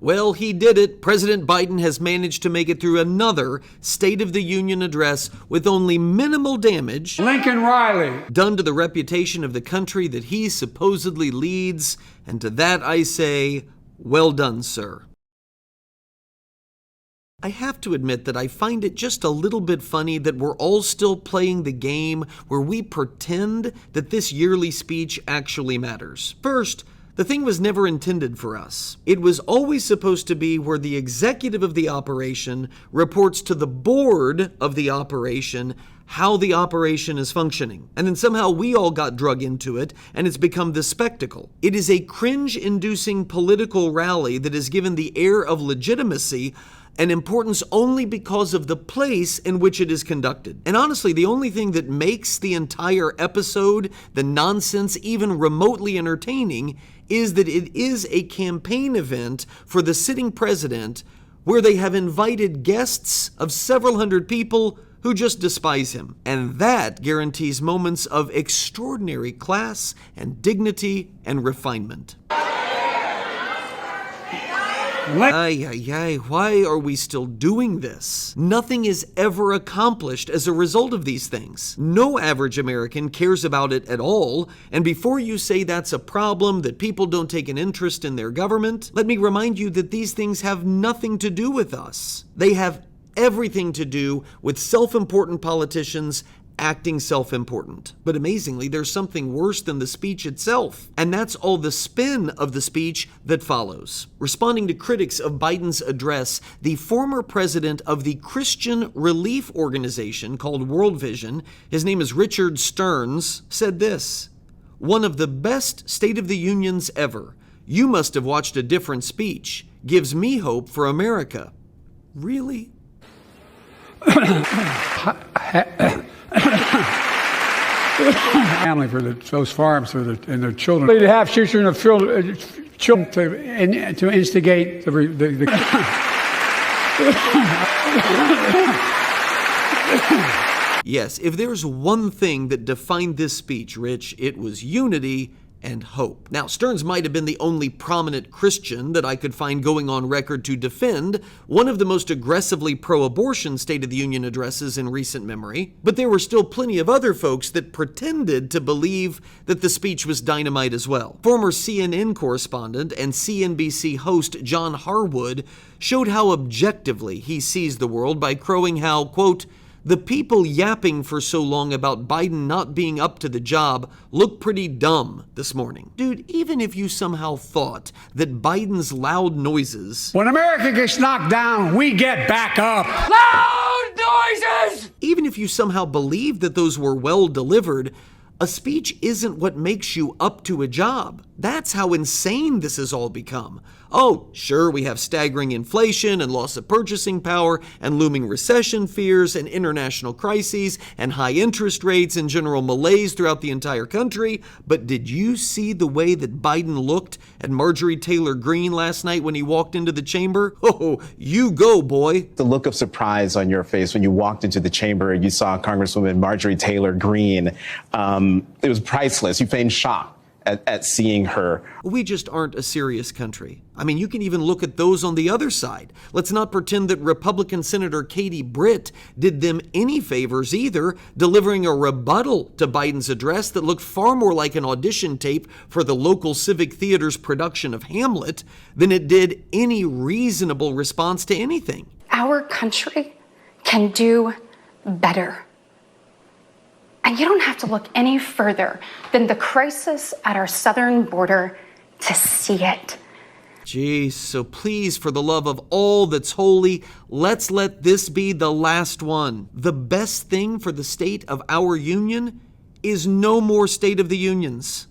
Well, he did it. President Biden has managed to make it through another State of the Union address with only minimal damage Lincoln Riley done to the reputation of the country that he supposedly leads. And to that I say, well done, sir. I have to admit that I find it just a little bit funny that we're all still playing the game where we pretend that this yearly speech actually matters. First, the thing was never intended for us. It was always supposed to be where the executive of the operation reports to the board of the operation how the operation is functioning. And then somehow we all got drug into it, and it's become this spectacle. It is a cringe-inducing political rally that is given the air of legitimacy and importance only because of the place in which it is conducted. And honestly, the only thing that makes the entire episode, the nonsense, even remotely entertaining, is that it is a campaign event for the sitting president where they have invited guests of several hundred people who just despise him. And that guarantees moments of extraordinary class and dignity and refinement. Why are we still doing this? Nothing is ever accomplished as a result of these things. No average American cares about it at all, and before you say that's a problem, that people don't take an interest in their government, let me remind you that these things have nothing to do with us. They have everything to do with self-important politicians acting self-important. But amazingly, there's something worse than the speech itself, and that's all the spin of the speech that follows. Responding to critics of Biden's address, the former president of the Christian relief organization called World Vision, his name is Richard Stearns, said this: "One of the best State of the Unions ever. You must have watched a different speech. Gives me hope for America." Really? family for those farms and their children. They have children to instigate the Yes, if there's one thing that defined this speech, Rich, it was unity and hope. Now, Stearns might have been the only prominent Christian that I could find going on record to defend one of the most aggressively pro-abortion State of the Union addresses in recent memory, but there were still plenty of other folks that pretended to believe that the speech was dynamite as well. Former CNN correspondent and CNBC host John Harwood showed how objectively he sees the world by crowing how, quote, "The people yapping for so long about Biden not being up to the job look pretty dumb this morning." Dude, even if you somehow thought that Biden's loud noises... When America gets knocked down, we get back up. Loud noises! Even if you somehow believed that those were well delivered, a speech isn't what makes you up to a job. That's how insane this has all become. Oh, sure, we have staggering inflation and loss of purchasing power and looming recession fears and international crises and high interest rates and general malaise throughout the entire country. But did you see the way that Biden looked at Marjorie Taylor Greene last night when he walked into the chamber? Oh, you go, boy. The look of surprise on your face when you walked into the chamber and you saw Congresswoman Marjorie Taylor Greene, it was priceless. You feigned shock at seeing her. We just aren't a serious country. I mean, you can even look at those on the other side. Let's not pretend that Republican Senator Katie Britt did them any favors either, delivering a rebuttal to Biden's address that looked far more like an audition tape for the local Civic Theater's production of Hamlet than it did any reasonable response to anything. Our country can do better. And you don't have to look any further than the crisis at our southern border to see it. Geez, so please, for the love of all that's holy, let's let this be the last one. The best thing for the state of our union is no more State of the Unions.